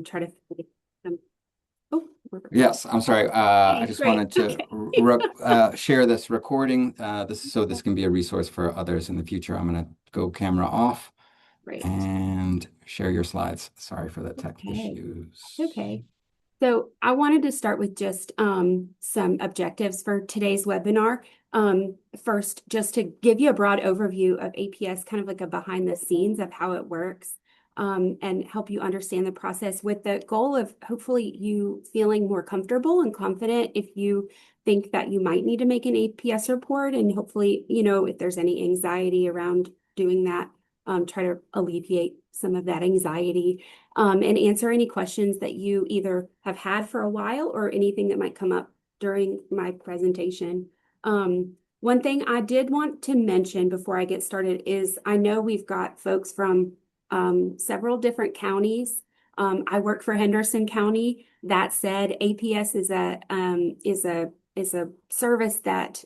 Try to um, oh, Yes, I'm sorry. I okay, just great. wanted to Okay. share this recording. This can be a resource for others in the future. I'm going to go camera off Great. and share your slides. Sorry for the tech Okay. issues. Okay. So I wanted to start with just some objectives for today's webinar. First, just to give you a broad overview of APS, kind of like a behind the scenes of how it works, and help you understand the process with the goal of hopefully you feeling more comfortable and confident if you think that you might need to make an APS report, and hopefully, if there's any anxiety around doing that, try to alleviate some of that anxiety, and answer any questions that you either have had for a while or anything that might come up during my presentation. One thing I did want to mention before I get started is I know we've got folks from several different counties. I work for Henderson County. That said, APS is a service that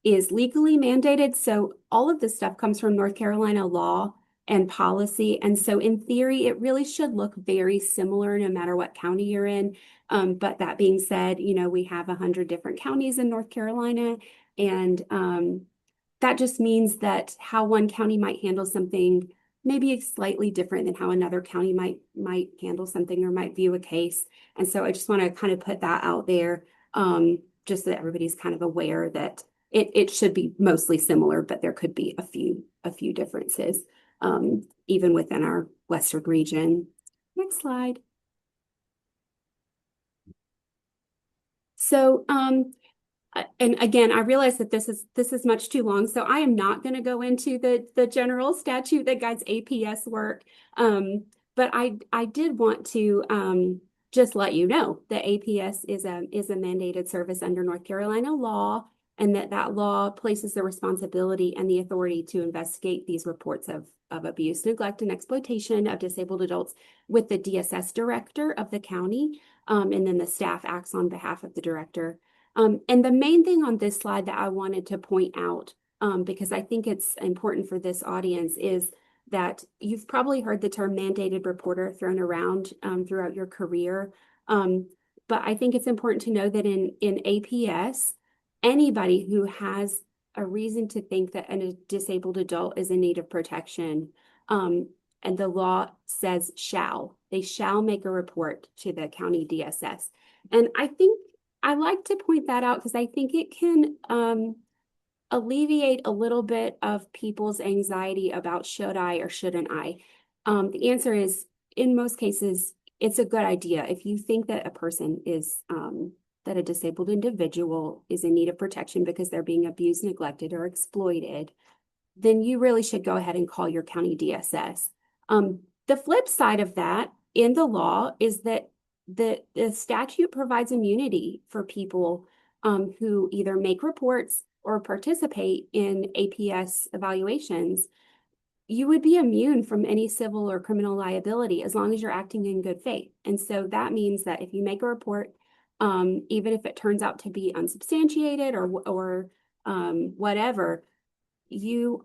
is legally mandated. So all of this stuff comes from North Carolina law and policy. And so in theory, it really should look very similar no matter what county you're in. But that being said, we have 100 different counties in North Carolina, and that just means that how one county might handle something maybe it's slightly different than how another county might handle something or might view a case. And so I just want to kind of put that out there, just so that everybody's kind of aware that it should be mostly similar, but there could be a few differences, even within our Western region. Next slide. So, and again, I realize that this is much too long, so I am not going to go into the general statute that guides APS work. But I did want to just let you know that APS is a mandated service under North Carolina law, and that law places the responsibility and the authority to investigate these reports of abuse, neglect, and exploitation of disabled adults with the DSS director of the county, and then the staff acts on behalf of the director. And the main thing on this slide that I wanted to point out, because I think it's important for this audience, is that you've probably heard the term mandated reporter thrown around throughout your career. Um, but I think it's important to know that in APS, anybody who has a reason to think that a disabled adult is in need of protection, and the law says they shall make a report to the county DSS. And I think I like to point that out because I think it can alleviate a little bit of people's anxiety about should I or shouldn't I. The answer is, in most cases, it's a good idea. If you think that that a disabled individual is in need of protection because they're being abused, neglected, or exploited, then you really should go ahead and call your county DSS. The flip side of that in the law is that the statute provides immunity for people who either make reports or participate in APS evaluations. You would be immune from any civil or criminal liability as long as you're acting in good faith. And so that means that if you make a report, even if it turns out to be unsubstantiated or whatever, you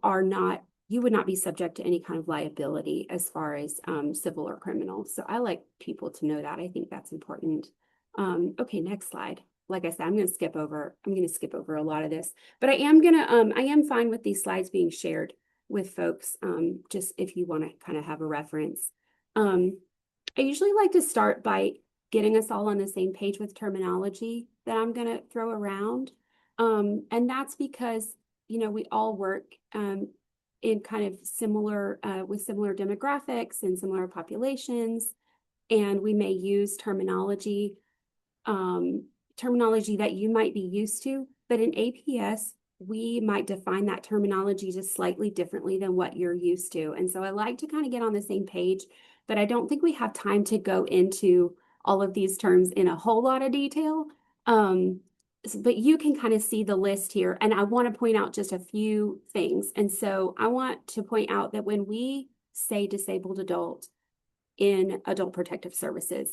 would not be subject to any kind of liability as far as civil or criminal. So I like people to know that. I think that's important. Okay, next slide. Like I said, I'm gonna skip over a lot of this, but I am fine with these slides being shared with folks, just if you want to kind of have a reference. Um, I usually like to start by getting us all on the same page with terminology that I'm gonna throw around. And that's because we all work in kind of similar with similar demographics and similar populations, and we may use terminology that you might be used to, but in APS, we might define that terminology just slightly differently than what you're used to. And so I like to kind of get on the same page, but I don't think we have time to go into all of these terms in a whole lot of detail. But you can kind of see the list here, and I want to point out just a few things. And so I want to point out that when we say disabled adult in adult protective services,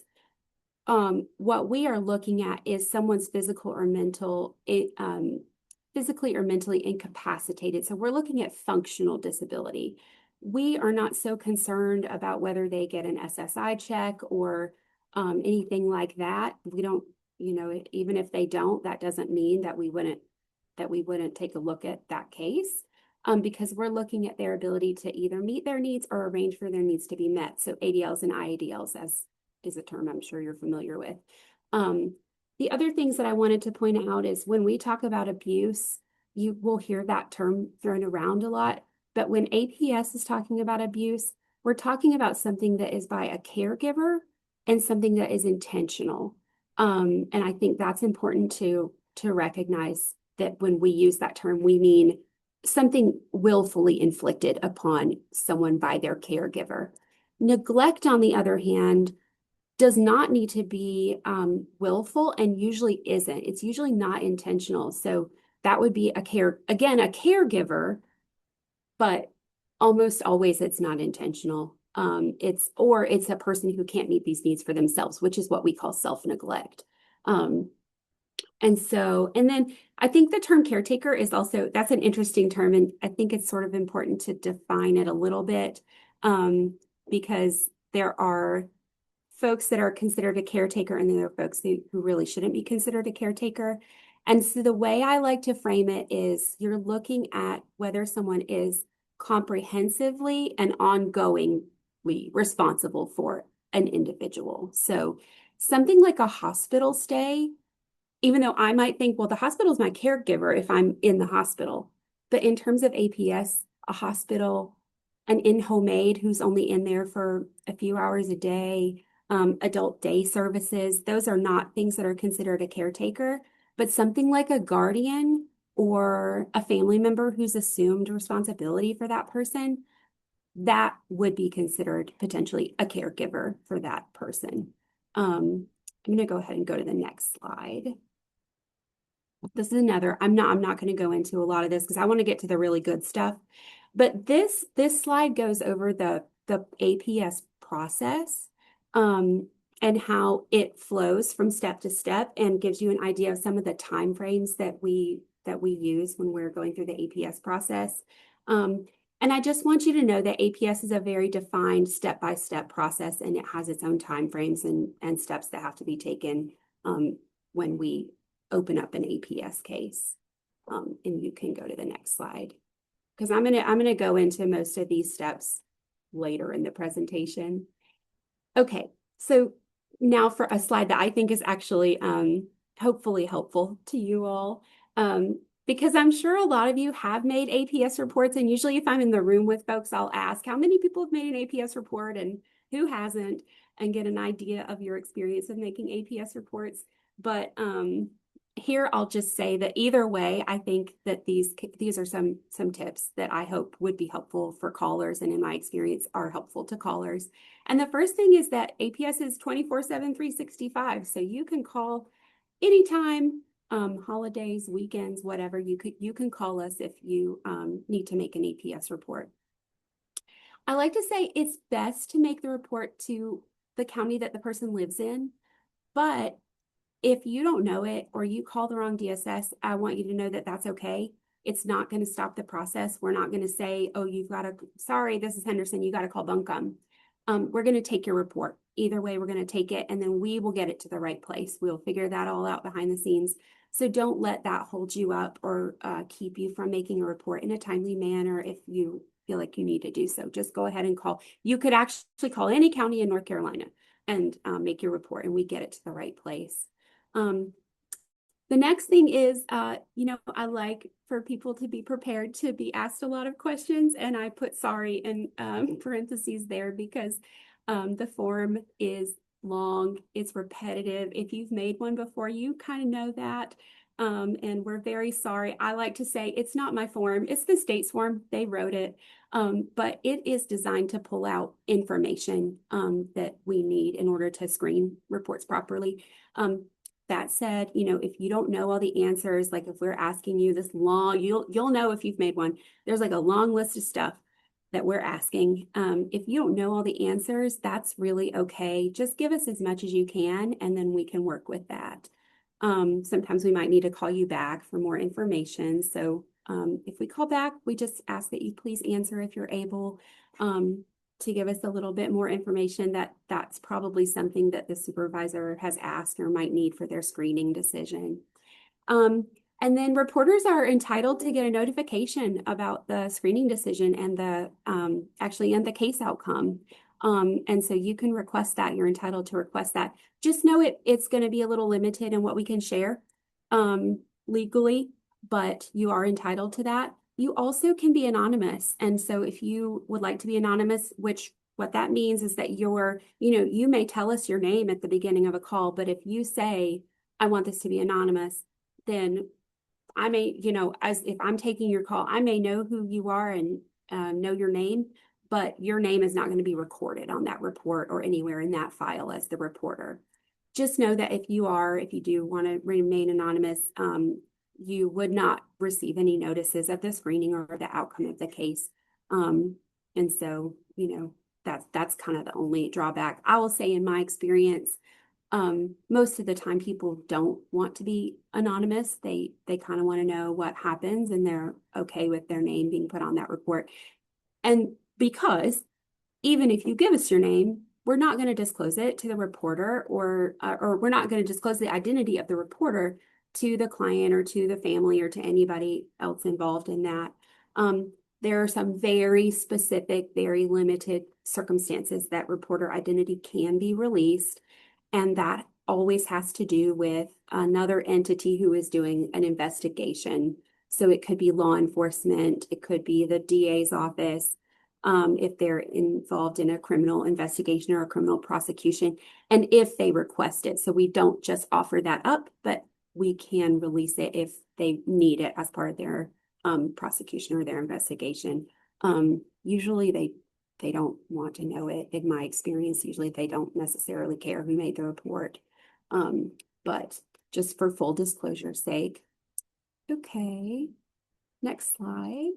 what we are looking at is someone's physically or mentally incapacitated. So we're looking at functional disability. we are not so concerned about whether they get an SSI check or anything like that. We don't, even if they don't, that doesn't mean that we wouldn't take a look at that case. Because we're looking at their ability to either meet their needs or arrange for their needs to be met. So ADLs and IADLs, as is a term I'm sure you're familiar with. The other things that I wanted to point out is when we talk about abuse, you will hear that term thrown around a lot. But when APS is talking about abuse, we're talking about something that is by a caregiver and something that is intentional. And I think that's important to recognize that when we use that term, we mean something willfully inflicted upon someone by their caregiver. Neglect, on the other hand, does not need to be willful and usually isn't. It's usually not intentional. So that would be a caregiver, but almost always it's not intentional. It's a person who can't meet these needs for themselves, which is what we call self-neglect. And then I think the term caretaker is also, that's an interesting term. And I think it's sort of important to define it a little bit because there are folks that are considered a caretaker and there are folks who really shouldn't be considered a caretaker. And so the way I like to frame it is you're looking at whether someone is comprehensively and ongoingly responsible for an individual. So something like a hospital stay, even though I might think, well, the hospital is my caregiver if I'm in the hospital. But in terms of APS, a hospital, an in-home aide who's only in there for a few hours a day, adult day services, those are not things that are considered a caretaker. But something like a guardian or a family member who's assumed responsibility for that person, that would be considered potentially a caregiver for that person. I'm going to go ahead and go to the next slide. This is another, I'm not going to go into a lot of this because I want to get to the really good stuff. But this slide goes over the APS process and how it flows from step to step and gives you an idea of some of the time frames that we use when we're going through the APS process. And I just want you to know that APS is a very defined step-by-step process, and it has its own time frames and steps that have to be taken when we open up an APS case. And you can go to the next slide because I'm gonna go into most of these steps later in the presentation. Okay, so now for a slide that I think is actually hopefully helpful to you all. Because I'm sure a lot of you have made APS reports, and usually if I'm in the room with folks, I'll ask how many people have made an APS report and who hasn't, and get an idea of your experience of making APS reports. But here I'll just say that either way, I think that these are some tips that I hope would be helpful for callers, and in my experience are helpful to callers. And the first thing is that APS is 24/7, 365, so you can call anytime. Holidays, weekends, whatever, you can call us if you need to make an APS report. I like to say it's best to make the report to the county that the person lives in, but if you don't know it or you call the wrong DSS, I want you to know that that's okay. It's not going to stop the process. We're not going to say, oh, sorry, this is Henderson, you got to call Buncombe. We're going to take your report. Either way, we're going to take it and then we will get it to the right place. We'll figure that all out behind the scenes. So don't let that hold you up or keep you from making a report in a timely manner if you feel like you need to do so. Just go ahead and call. You could actually call any county in North Carolina and make your report and we get it to the right place. The next thing is, I like for people to be prepared to be asked a lot of questions, and I put sorry in parentheses there because the form is long, it's repetitive. If you've made one before, you kind of know that, and we're very sorry. I like to say it's not my form, it's the state's form. They wrote it, but it is designed to pull out information that we need in order to screen reports properly. That said, if you don't know all the answers, like if we're asking you this long, you'll know if you've made one. There's like a long list of stuff that we're asking. If you don't know all the answers, that's really okay. Just give us as much as you can, and then we can work with that. Sometimes we might need to call you back for more information. So if we call back, we just ask that you please answer if you're able to give us a little bit more information that that's probably something that the supervisor has asked or might need for their screening decision. Um, and then reporters are entitled to get a notification about the screening decision and the actually and the case outcome. And so you can request that. You're entitled to request that. Just know it's going to be a little limited in what we can share legally, but you are entitled to that. You also can be anonymous. And so if you would like to be anonymous, which what that means is that you may tell us your name at the beginning of a call, but if you say, I want this to be anonymous, then I may, as if I'm taking your call, I may know who you are and know your name, but your name is not going to be recorded on that report or anywhere in that file as the reporter. Just know that if you do want to remain anonymous, you would not receive any notices of the screening or the outcome of the case. And so, that's kind of the only drawback. I will say in my experience, most of the time people don't want to be anonymous. They kind of want to know what happens and they're okay with their name being put on that report. And because even if you give us your name, we're not going to disclose it to the reporter or we're not going to disclose the identity of the reporter to the client or to the family or to anybody else involved in that. There are some very specific, very limited circumstances that reporter identity can be released. And that always has to do with another entity who is doing an investigation. So it could be law enforcement, it could be the DA's office, if they're involved in a criminal investigation or a criminal prosecution, and if they request it. So we don't just offer that up, but we can release it if they need it as part of their prosecution or their investigation. Usually they don't want to know it. In my experience, usually they don't necessarily care who made the report. But just for full disclosure's sake. Okay, next slide.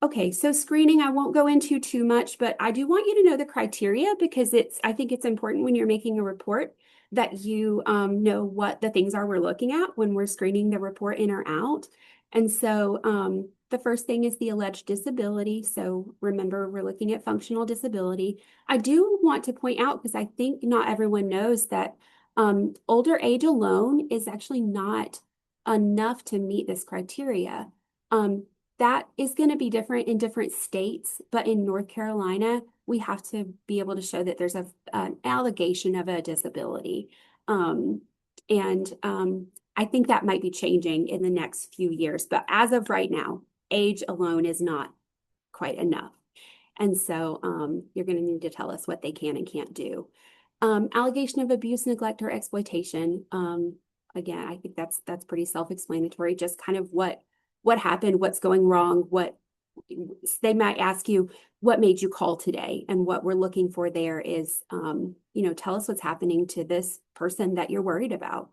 Okay, so screening, I won't go into too much, but I do want you to know the criteria because I think it's important when you're making a report that you know what the things are we're looking at when we're screening the report in or out. And so the first thing is the alleged disability. So remember, we're looking at functional disability. I do want to point out, because I think not everyone knows that older age alone is actually not enough to meet this criteria. That is going to be different in different states, but in North Carolina, we have to be able to show that there's an allegation of a disability. I think that might be changing in the next few years, but as of right now, age alone is not quite enough. And so you're going to need to tell us what they can and can't do. Allegation of abuse, neglect, or exploitation. Again, I think that's pretty self-explanatory, just kind of what happened, what's going wrong, they might ask you, what made you call today? And what we're looking for there is, tell us what's happening to this person that you're worried about.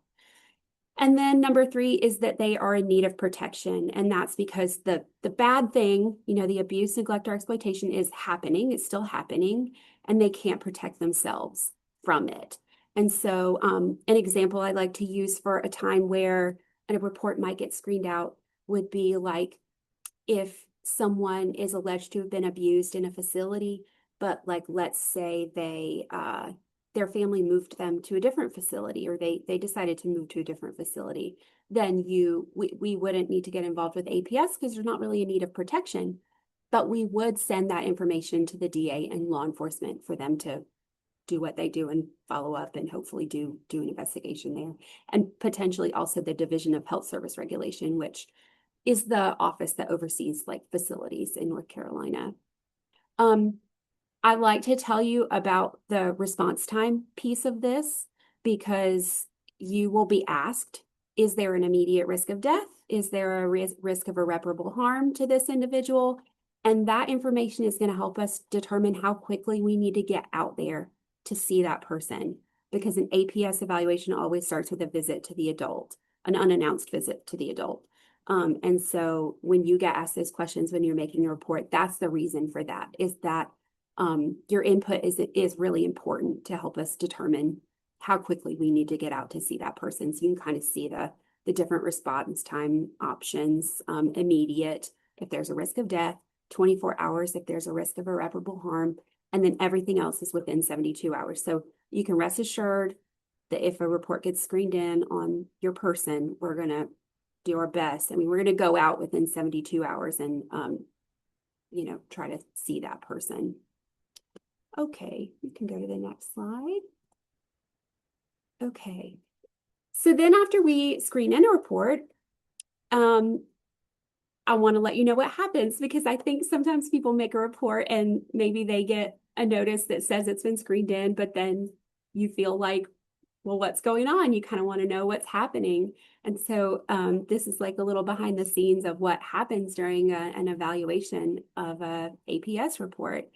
And then number 3 is that they are in need of protection. And that's because the bad thing, the abuse, neglect, or exploitation is happening. It's still happening, and they can't protect themselves from it. And so an example I like to use for a time where a report might get screened out would be like if someone is alleged to have been abused in a facility, but like let's say their family moved them to a different facility, or they decided to move to a different facility, then we wouldn't need to get involved with APS because there's not really a need of protection, but we would send that information to the DA and law enforcement for them to do what they do and follow up and hopefully do an investigation there. And potentially also the Division of Health Service Regulation, which is the office that oversees like facilities in North Carolina. I like to tell you about the response time piece of this because you will be asked, is there an immediate risk of death? Is there a risk of irreparable harm to this individual? And that information is going to help us determine how quickly we need to get out there to see that person, because an APS evaluation always starts with a visit to the adult, an unannounced visit to the adult. And so when you get asked those questions when you're making a report, that's the reason for that, is that your input is really important to help us determine how quickly we need to get out to see that person. So you can kind of see the different response time options, immediate if there's a risk of death, 24 hours if there's a risk of irreparable harm, and then everything else is within 72 hours. So you can rest assured that if a report gets screened in on your person, we're going to do our best. I mean, we're going to go out within 72 hours and, try to see that person. Okay, you can go to the next slide. Okay. So then after we screen in a report, I want to let you know what happens because I think sometimes people make a report and maybe they get a notice that says it's been screened in, but then you feel like, well, what's going on? You kind of want to know what's happening. And so this is like a little behind the scenes of what happens during an evaluation of a APS report.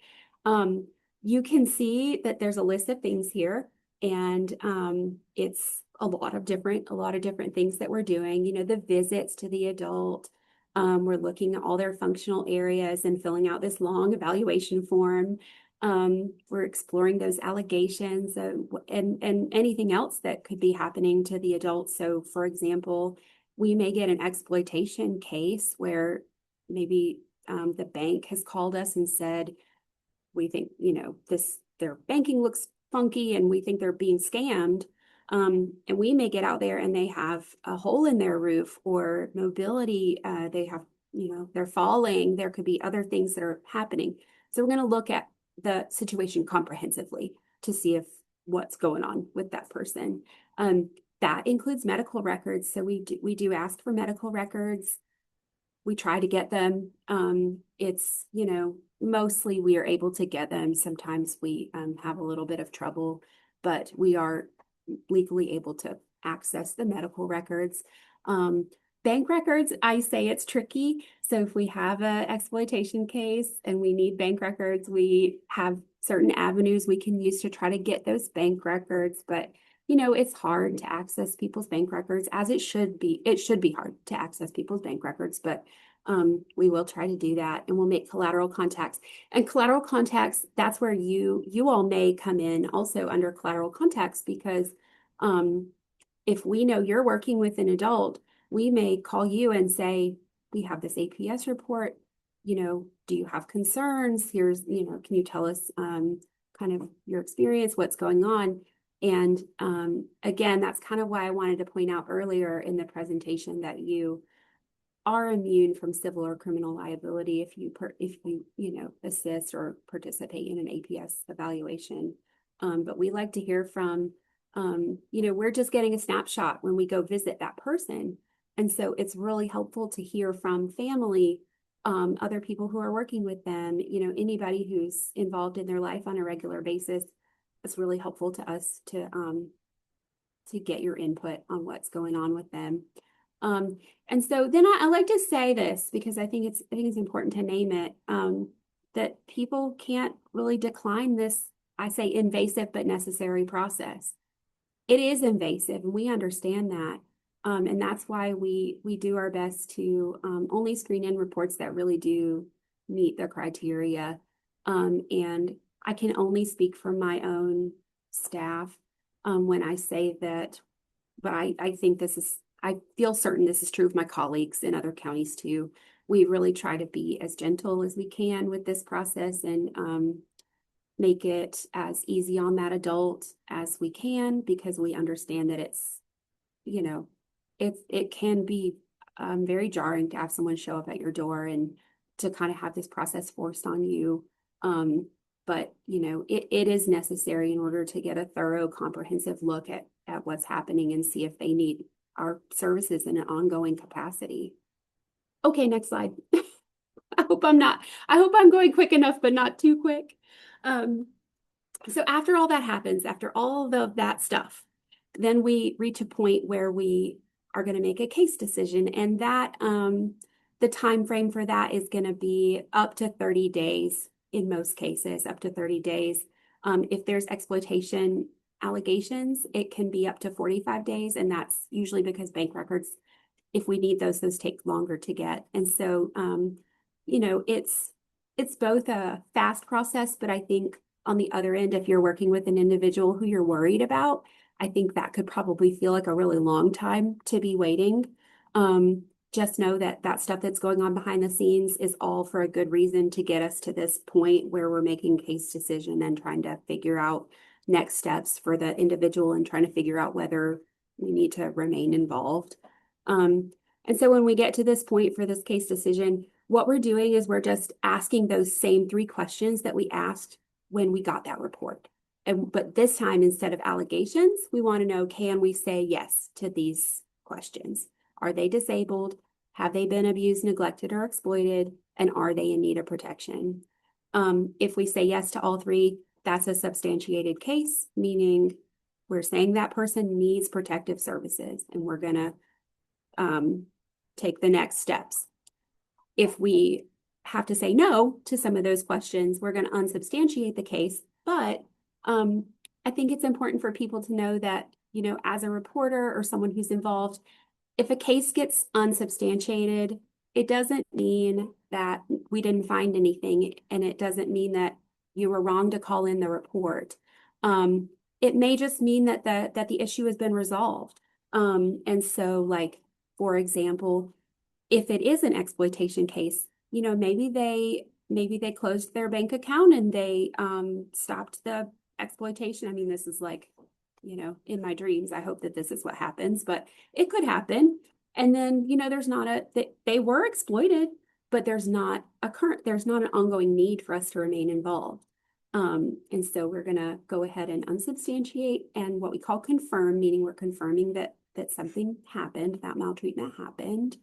You can see that there's a list of things here, and it's a lot of different things that we're doing. The visits to the adult. We're looking at all their functional areas and filling out this long evaluation form. We're exploring those allegations and anything else that could be happening to the adult. So, for example, we may get an exploitation case where maybe the bank has called us and said, we think, their banking looks funky and we think they're being scammed. And we may get out there and they have a hole in their roof or mobility. They have, they're falling. There could be other things that are happening. So we're going to look at the situation comprehensively to see if what's going on with that person. That includes medical records. So we do ask for medical records. We try to get them. It's, mostly we are able to get them. Sometimes we have a little bit of trouble, but we are legally able to access the medical records. Bank records, I say it's tricky. So if we have an exploitation case and we need bank records, we have certain avenues we can use to try to get those bank records. But, it's hard to access people's bank records as it should be. It should be hard to access people's bank records, but we will try to do that, and we'll make collateral contacts. And collateral contacts, that's where you all may come in also under collateral contacts, because if we know you're working with an adult, we may call you and say, we have this APS report, do you have concerns? Here's, can you tell us kind of your experience, what's going on? And again, that's kind of why I wanted to point out earlier in the presentation that you are immune from civil or criminal liability if you assist or participate in an APS evaluation. But we like to hear from we're just getting a snapshot when we go visit that person, and so it's really helpful to hear from family, other people who are working with them, anybody who's involved in their life on a regular basis. It's really helpful to us to get your input on what's going on with them. And so then I like to say this because I think it's important to name it, that people can't really decline this, I say invasive but necessary process. It is invasive, and we understand that. And that's why we do our best to only screen in reports that really do meet the criteria. And I can only speak for my own staff when I say that, but I think I feel certain this is true of my colleagues in other counties too. We really try to be as gentle as we can with this process and make it as easy on that adult as we can, because we understand that it's, it can be very jarring to have someone show up at your door and to kind of have this process forced on you. But it is necessary in order to get a thorough, comprehensive look at what's happening and see if they need our services in an ongoing capacity. Okay, next slide. I hope I'm going quick enough, but not too quick. So after all that happens, after all of that stuff, then we reach a point where we are going to make a case decision, and that the time frame for that is going to be up to 30 days in most cases, up to 30 days. If there's exploitation allegations, it can be up to 45 days, and that's usually because bank records, if we need those take longer to get. And so, it's both a fast process, but I think on the other end, if you're working with an individual who you're worried about, I think that could probably feel like a really long time to be waiting. Um, just know that that stuff that's going on behind the scenes is all for a good reason to get us to this point where we're making case decision and trying to figure out next steps for the individual and trying to figure out whether we need to remain involved. Um, and so when we get to this point for this case decision, what we're doing is we're just asking those same three questions that we asked when we got that report. But this time, instead of allegations, we want to know, can we say yes to these questions? Are they disabled? Have they been abused, neglected, or exploited? And are they in need of protection? If we say yes to all three, that's a substantiated case, meaning we're saying that person needs protective services and we're going to take the next steps. If we have to say no to some of those questions, we're going to unsubstantiate the case. But I think it's important for people to know that, you know, as a reporter or someone who's involved, if a case gets unsubstantiated, it doesn't mean that we didn't find anything, and it doesn't mean that you were wrong to call in the report. It may just mean that the issue has been resolved. And so, like, for example, if it is an exploitation case, you know, maybe they closed their bank account and they stopped the exploitation. I mean, this is like, you know, in my dreams, I hope that this is what happens, but it could happen. And then, you know, there's not they were exploited, but there's not an ongoing need for us to remain involved. And so we're gonna go ahead and unsubstantiate and what we call confirm, meaning we're confirming that something happened, that maltreatment happened,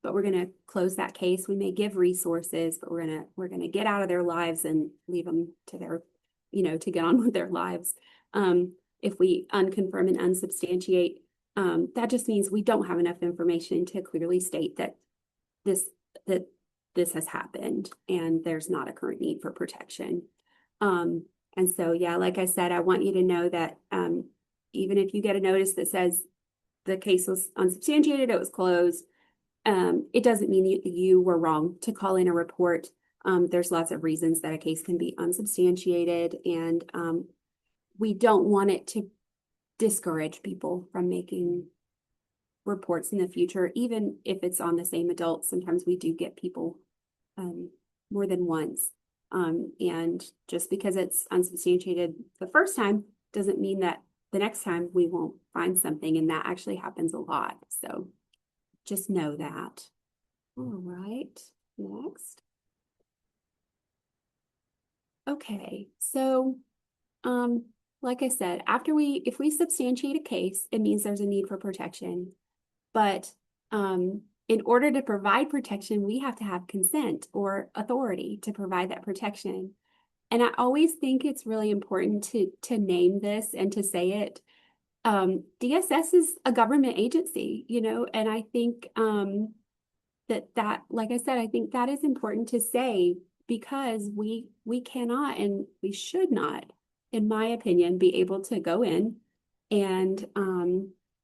but we're going to close that case. We may give resources, but we're going to get out of their lives and leave them to their, you know, to get on with their lives. If we unconfirm and unsubstantiate, that just means we don't have enough information to clearly state that this that this has happened and there's not a current need for protection. And so, yeah, like I said, I want you to know that even if you get a notice that says the case was unsubstantiated, it was closed, it doesn't mean you were wrong to call in a report. There's lots of reasons that a case can be unsubstantiated, and we don't want it to discourage people from making reports in the future, even if it's on the same adult. Sometimes we do get people more than once. And just because it's unsubstantiated the first time doesn't mean that the next time we won't find something, and that actually happens a lot. So just know that. All right, next. Okay, so like I said, if we substantiate a case, it means there's a need for protection. But in order to provide protection, we have to have consent or authority to provide that protection. And I always think it's really important to name this and to say it. DSS is a government agency, you know, and I think like I said, I think that is important to say because we cannot and we should not, in my opinion, be able to go in and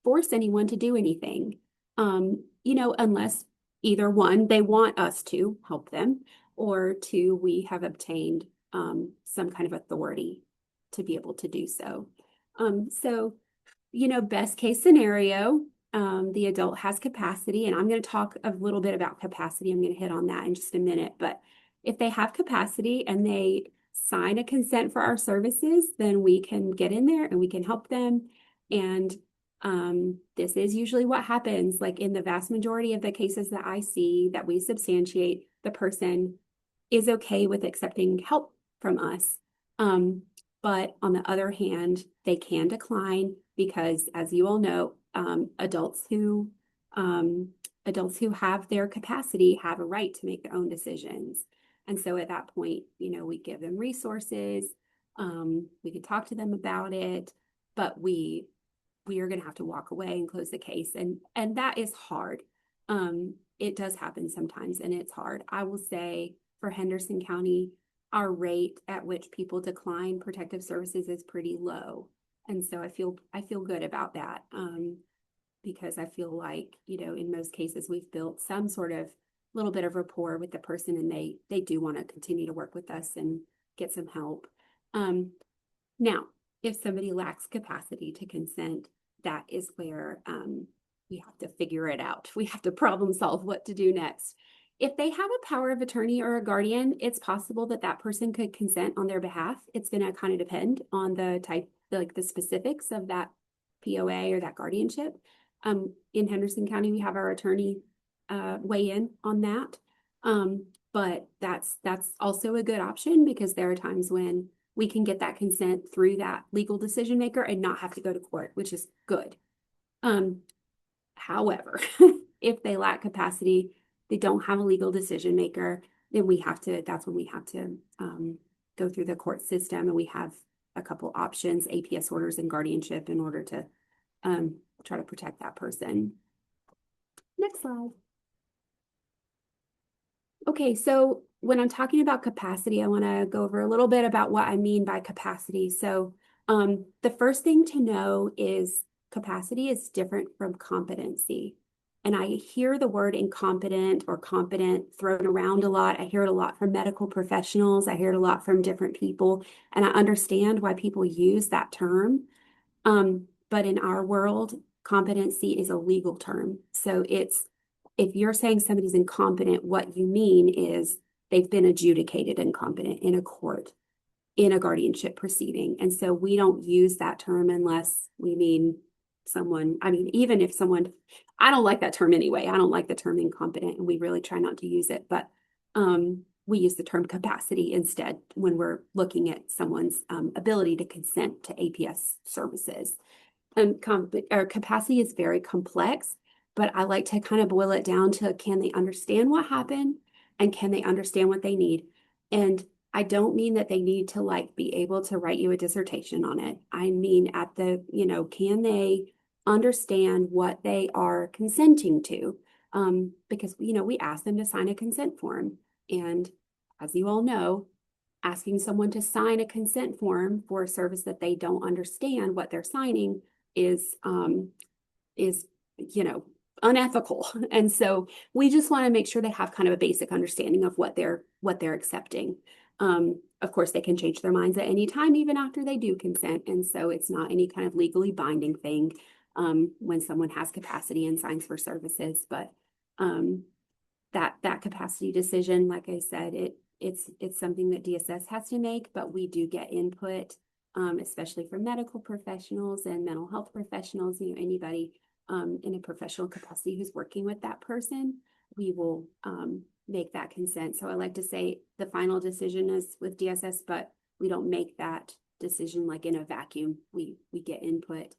force anyone to do anything. You know, unless either one, they want us to help them, or two, we have obtained some kind of authority to be able to do so. So, you know, best case scenario, the adult has capacity, and I'm going to talk a little bit about capacity. I'm going to hit on that in just a minute. But if they have capacity and they sign a consent for our services, then we can get in there and we can help them. And this is usually what happens. Like in the vast majority of the cases that I see that we substantiate, the person is okay with accepting help from us. But on the other hand, they can decline because, as you all know, adults who have their capacity have a right to make their own decisions. And so at that point, you know, we give them resources. We can talk to them about it, but we are going to have to walk away and close the case. And that is hard. It does happen sometimes, and it's hard. I will say for Henderson County, our rate at which people decline protective services is pretty low. And so I feel good about that because I feel like, you know, in most cases we've built some sort of little bit of rapport with the person, and they do want to continue to work with us and get some help. Now, if somebody lacks capacity to consent, that is where we have to figure it out. We have to problem solve what to do next. If they have a power of attorney or a guardian, it's possible that that person could consent on their behalf. It's going to kind of depend on the type, like the specifics of that POA or that guardianship. In Henderson County, we have our attorney weigh in on that. But that's also a good option because there are times when we can get that consent through that legal decision maker and not have to go to court, which is good. However, if they lack capacity, they don't have a legal decision maker, then that's when we have to go through the court system, and we have a couple options, APS orders and guardianship, in order to try to protect that person. Next slide. Okay, so when I'm talking about capacity, I want to go over a little bit about what I mean by capacity. So the first thing to know is capacity is different from competency. And I hear the word incompetent or competent thrown around a lot. I hear it a lot from medical professionals. I hear it a lot from different people. And I understand why people use that term. But in our world, competency is a legal term. So if you're saying somebody's incompetent, what you mean is they've been adjudicated incompetent in a court, in a guardianship proceeding. And so we don't use that term unless we mean someone, even if someone, I don't like that term anyway. I don't like the term incompetent, and we really try not to use it. But we use the term capacity instead when we're looking at someone's ability to consent to APS services. Capacity is very complex, but I like to kind of boil it down to, can they understand what happened and can they understand what they need? And I don't mean that they need to be able to write you a dissertation on it. I mean can they understand what they are consenting to? Because, we ask them to sign a consent form. And as you all know, asking someone to sign a consent form for a service that they don't understand what they're signing is unethical. And so we just want to make sure they have kind of a basic understanding of what they're accepting. Of course, they can change their minds at any time, even after they do consent. And so it's not any kind of legally binding thing when someone has capacity and signs for services. But that capacity decision, like I said, it's something that DSS has to make, but we do get input, especially from medical professionals and mental health professionals, anybody in a professional capacity who's working with that person, we will make that consent. So I like to say the final decision is with DSS, but we don't make that decision like in a vacuum. We get input.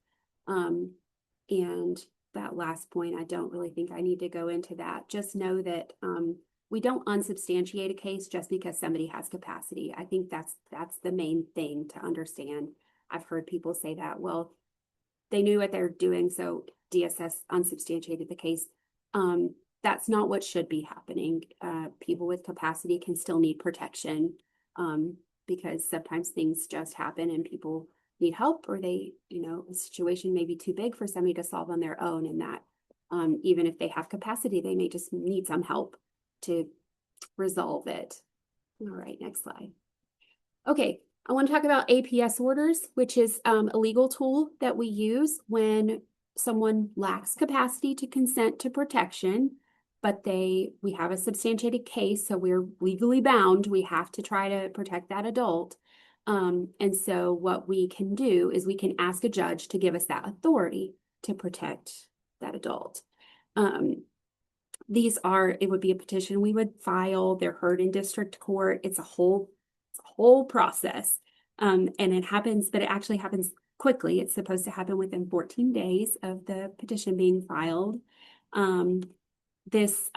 And that last point, I don't really think I need to go into that. Just know that we don't unsubstantiate a case just because somebody has capacity. I think that's the main thing to understand. I've heard people say that, well, they knew what they're doing, so DSS unsubstantiated the case. That's not what should be happening. People with capacity can still need protection because sometimes things just happen and people need help, or a situation may be too big for somebody to solve on their own, and that even if they have capacity, they may just need some help to resolve it. All right, next slide. Okay, I want to talk about APS orders, which is a legal tool that we use when someone lacks capacity to consent to protection, but we have a substantiated case, so we're legally bound. We have to try to protect that adult. And so what we can do is we can ask a judge to give us that authority to protect that adult. It would be a petition we would file. They're heard in district court. It's a whole process. And it actually happens quickly. It's supposed to happen within 14 days of the petition being filed. This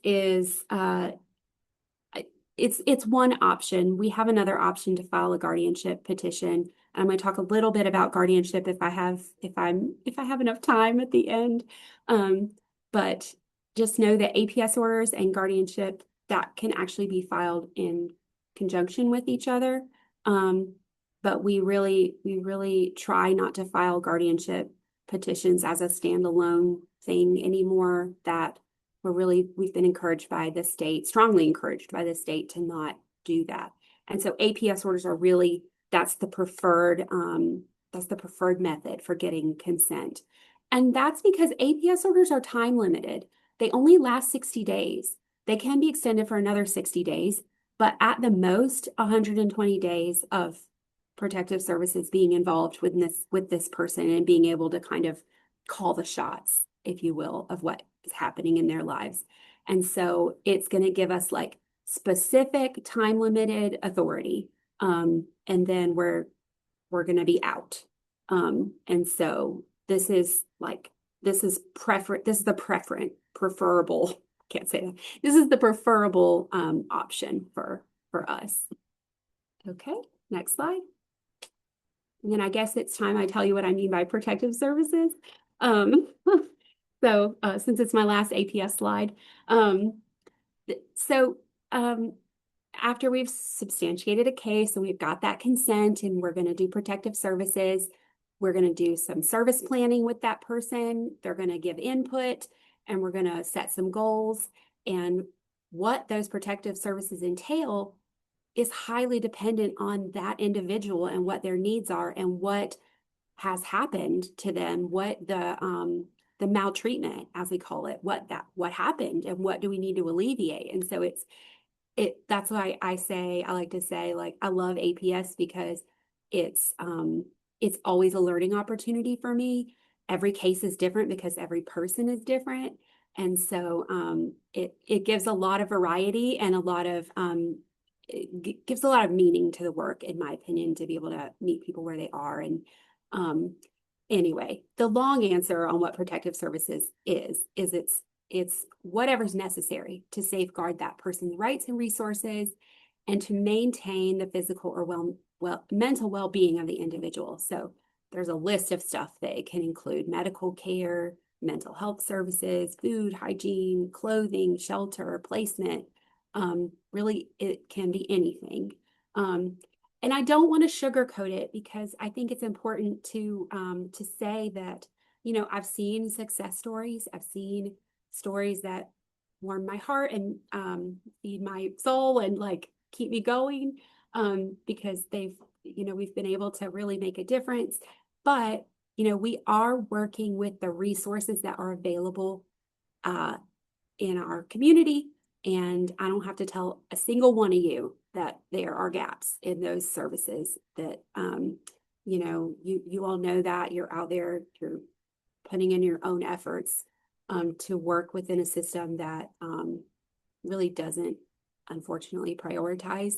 is it's one option. We have another option to file a guardianship petition. I'm going to talk a little bit about guardianship if I have enough time at the end. But just know that APS orders and guardianship, that can actually be filed in conjunction with each other. But we really try not to file guardianship petitions as a standalone thing anymore. That we've been encouraged by the state, strongly encouraged by the state, to not do that. And so APS orders are really, that's the preferred, method for getting consent. And that's because APS orders are time limited. They only last 60 days. They can be extended for another 60 days, but at the most 120 days of protective services being involved with this person and being able to kind of call the shots, if you will, of what is happening in their lives. And so it's going to give us like specific time limited authority. And then we're going to be out. And so this is the preferable, can't say that. This is the preferable option for us. Okay, next slide. And then I guess it's time I tell you what I mean by protective services. Um, since it's my last APS slide, so after we've substantiated a case and we've got that consent and we're going to do protective services, we're going to do some service planning with that person. They're going to give input and we're going to set some goals. And what those protective services entail is highly dependent on that individual and what their needs are and what has happened to them, what the maltreatment, as we call it, what happened and what do we need to alleviate. And so that's why I like to say, like, I love APS because it's always a learning opportunity for me. Every case is different because every person is different. And so it gives a lot of variety and it gives a lot of meaning to the work, in my opinion, to be able to meet people where they are. And um, anyway, the long answer on what protective services is it's whatever's necessary to safeguard that person's rights and resources and to maintain the physical or mental well-being of the individual. So there's a list of stuff that it can include: medical care, mental health services, food, hygiene, clothing, shelter, placement. Really, it can be anything. And I don't want to sugarcoat it because I think it's important to say that, I've seen success stories. I've seen stories that warm my heart and feed my soul and like keep me going because we've been able to really make a difference. But, we are working with the resources that are available uh, in our community. And I don't have to tell a single one of you that there are gaps in those services that, you all know that you're out there, you're putting in your own efforts to work within a system that really doesn't, unfortunately, prioritize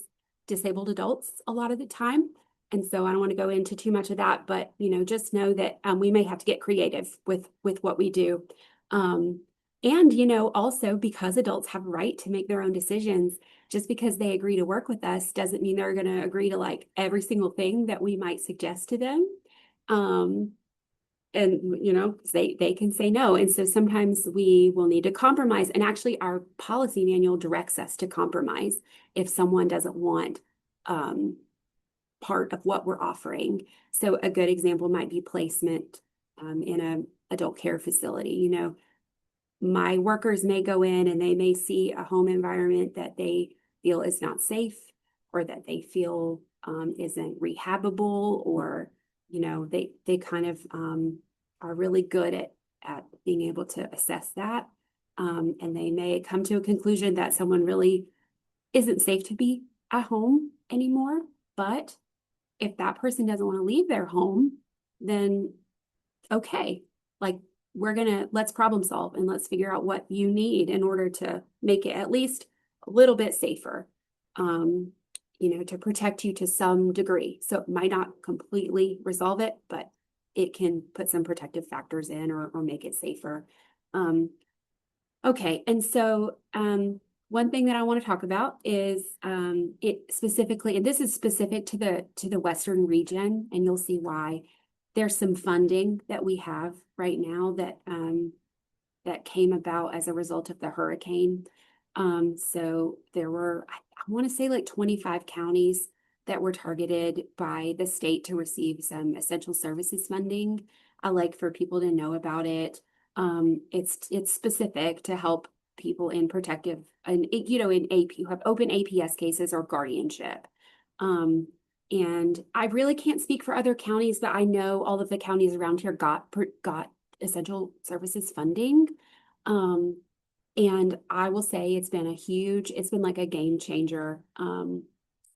disabled adults a lot of the time. And so I don't want to go into too much of that, but just know that we may have to get creative with what we do. And also because adults have a right to make their own decisions, just because they agree to work with us doesn't mean they're going to agree to like every single thing that we might suggest to them. And they can say no. And so sometimes we will need to compromise. And actually our policy manual directs us to compromise if someone doesn't want part of what we're offering. So a good example might be placement in an adult care facility. My workers may go in and they may see a home environment that they feel is not safe or that they feel isn't rehabable, or they kind of are really good at being able to assess that, and they may come to a conclusion that someone really isn't safe to be at home anymore. But if that person doesn't want to leave their home, then okay, like let's problem solve and let's figure out what you need in order to make it at least a little bit safer, to protect you to some degree. So it might not completely resolve it, but it can put some protective factors in or make it safer. Okay, and so one thing that I want to talk about is it specifically, and this is specific to the Western region, and you'll see why. There's some funding that we have right now that came about as a result of the hurricane. So there were, I want to say like 25 counties that were targeted by the state to receive some essential services funding. I like for people to know about it. It's specific to help people in protective and in AP who have open APS cases or guardianship. Um, and I really can't speak for other counties, but I know all of the counties around here got essential services funding. Um, and I will say it's been like a game changer.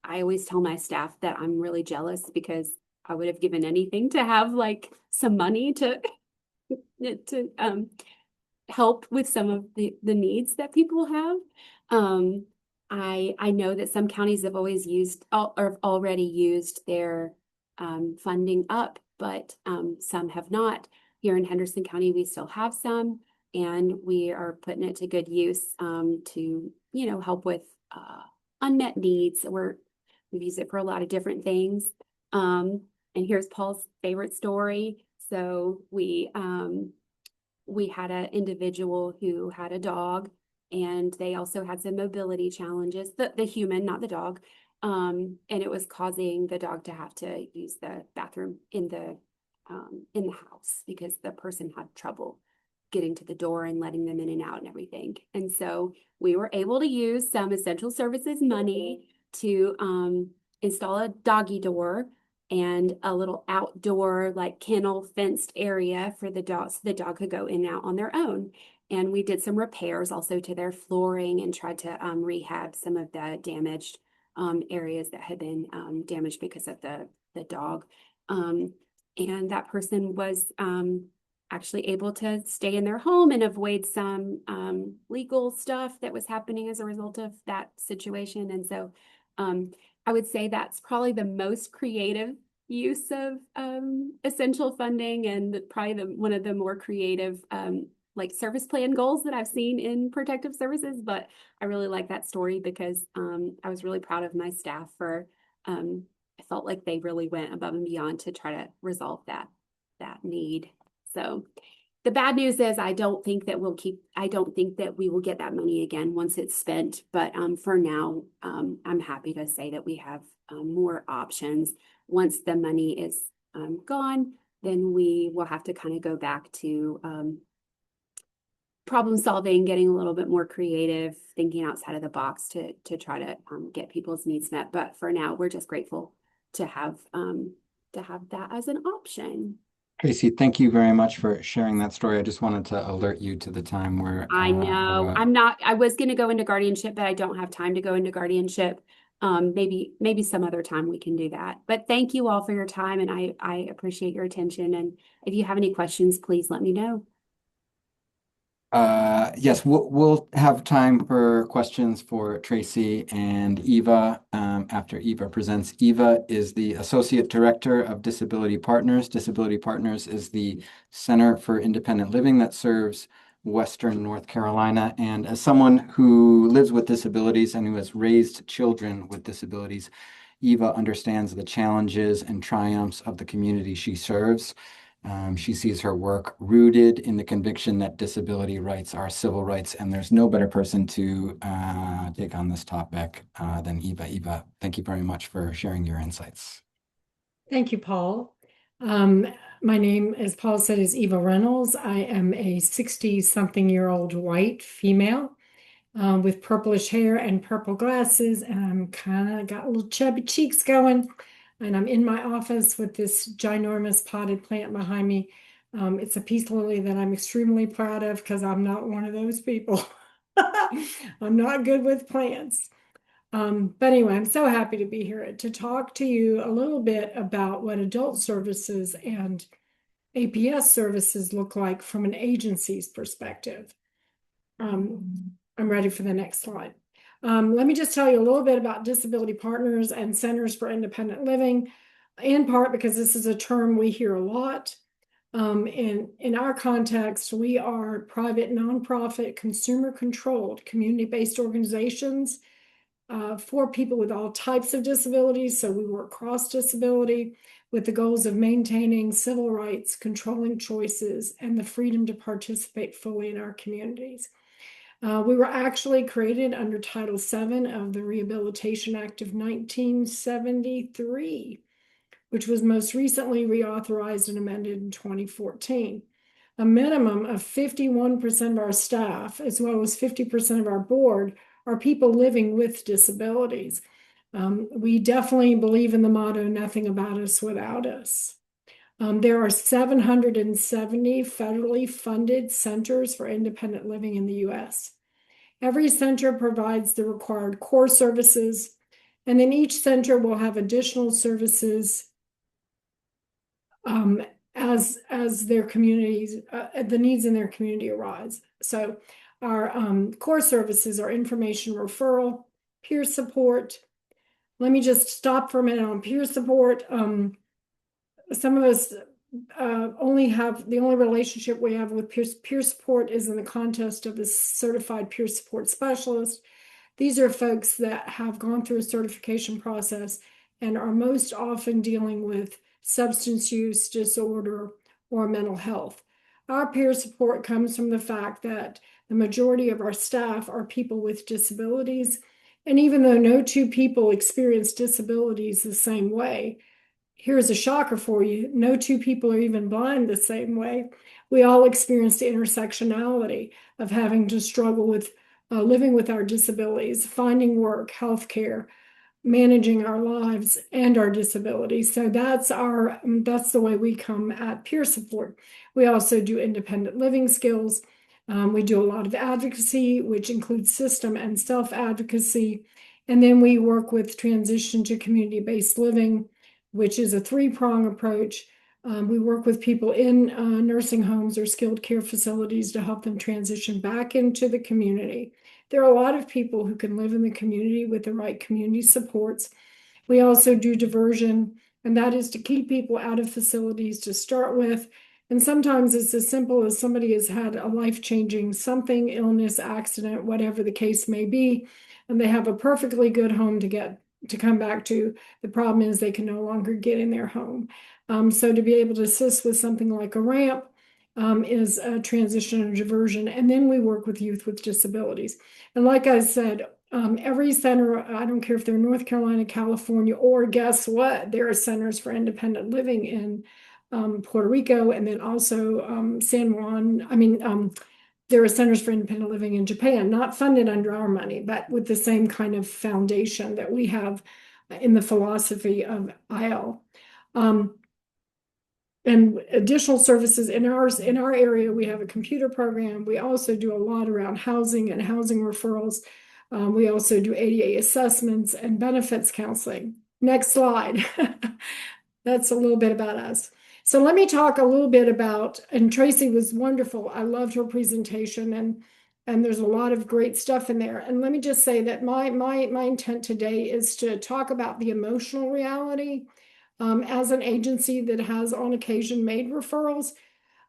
I always tell my staff that I'm really jealous because I would have given anything to have like some money to to help with some of the needs that people have. Um, I know that some counties have always used or already used their funding up, but some have not. Here in Henderson County, we still have some, and we are putting it to good use to, help with unmet needs. We've used it for a lot of different things. Um, and here's Paul's favorite story. So we had an individual who had a dog, and they also had some mobility challenges, the human, not the dog. And it was causing the dog to have to use the bathroom in the house because the person had trouble getting to the door and letting them in and out and everything. And so we were able to use some essential services money to install a doggy door and a little outdoor like kennel fenced area for the dog so the dog could go in and out on their own. And we did some repairs also to their flooring and tried to rehab some of the damaged areas that had been damaged because of the dog. Um, and that person was actually able to stay in their home and avoid some legal stuff that was happening as a result of that situation. And so um, I would say that's probably the most creative use of essential funding and probably one of the more creative like service plan goals that I've seen in protective services. But I really like that story because I was really proud of my staff for I felt like they really went above and beyond to try to resolve that need. So the bad news is I don't think that we will get that money again once it's spent. But for now, I'm happy to say that we have more options. Once the money is gone, then we will have to kind of go back to problem solving, getting a little bit more creative, thinking outside of the box to try to get people's needs met. But for now, we're just grateful to have that as an option. Tracy, thank you very much for sharing that story. I just wanted to alert you to the time where I know. I was going to go into guardianship, but I don't have time to go into guardianship. Maybe some other time we can do that. But thank you all for your time, and I appreciate your attention. And if you have any questions, please let me know. yes, we'll have time for questions for Tracy and Eva after Eva presents. Eva is the Associate Director of Disability Partners. Disability Partners is the Center for Independent Living that serves Western North Carolina. And as someone who lives with disabilities and who has raised children with disabilities, Eva understands the challenges and triumphs of the community she serves. She sees her work rooted in the conviction that disability rights are civil rights, and there's no better person to take on this topic than Eva. Eva, thank you very much for sharing your insights. Thank you, Paul. Um, my name, as Paul said, is Eva Reynolds. I am a 60-something-year-old white female with purplish hair and purple glasses, and I'm kind of got little chubby cheeks going. And I'm in my office with this ginormous potted plant behind me. It's a peace lily that I'm extremely proud of because I'm not one of those people. I'm not good with plants. But anyway, I'm so happy to be here to talk to you a little bit about what adult services and APS services look like from an agency's perspective. I'm ready for the next slide. Let me just tell you a little bit about disability partners and centers for independent living, in part because this is a term we hear a lot. In our context, we are private, nonprofit, consumer-controlled, community-based organizations for people with all types of disabilities. So we work cross-disability with the goals of maintaining civil rights, controlling choices, and the freedom to participate fully in our communities. We were actually created under Title VII of the Rehabilitation Act of 1973, which was most recently reauthorized and amended in 2014. A minimum of 51% of our staff, as well as 50% of our board, are people living with disabilities. We definitely believe in the motto, nothing about us without us. There are 770 federally funded centers for independent living in the US. Every center provides the required core services, and then each center will have additional services as their communities, the needs in their community arise. So our core services are information referral, peer support. Let me just stop for a minute on peer support. Some of us only have the only relationship we have with peer support is in the context of the certified peer support specialist. These are folks that have gone through a certification process and are most often dealing with substance use disorder or mental health. Our peer support comes from the fact that the majority of our staff are people with disabilities. And even though no two people experience disabilities the same way, here's a shocker for you. No two people are even blind the same way. We all experience the intersectionality of having to struggle with living with our disabilities, finding work, healthcare, managing our lives and our disabilities. So that's the way we come at peer support. We also do independent living skills. We do a lot of advocacy, which includes system and self-advocacy. And then we work with transition to community-based living, which is a three-prong approach. We work with people in nursing homes or skilled care facilities to help them transition back into the community. There are a lot of people who can live in the community with the right community supports. We also do diversion, and that is to keep people out of facilities to start with. And sometimes it's as simple as somebody has had a life-changing something, illness, accident, whatever the case may be, and they have a perfectly good home to come back to. The problem is they can no longer get in their home. So to be able to assist with something like a ramp is a transition and diversion. And then we work with youth with disabilities. And like I said, every center, I don't care if they're North Carolina, California, or guess what? There are centers for independent living in Puerto Rico, and then also San Juan. There are centers for independent living in Japan, not funded under our money, but with the same kind of foundation that we have in the philosophy of IL. And additional services in our area, we have a computer program. We also do a lot around housing and housing referrals. We also do ADA assessments and benefits counseling. Next slide. That's a little bit about us. So let me talk a little bit about, and Tracy was wonderful. I loved her presentation, and there's a lot of great stuff in there. And let me just say that my intent today is to talk about the emotional reality. As an agency that has on occasion made referrals,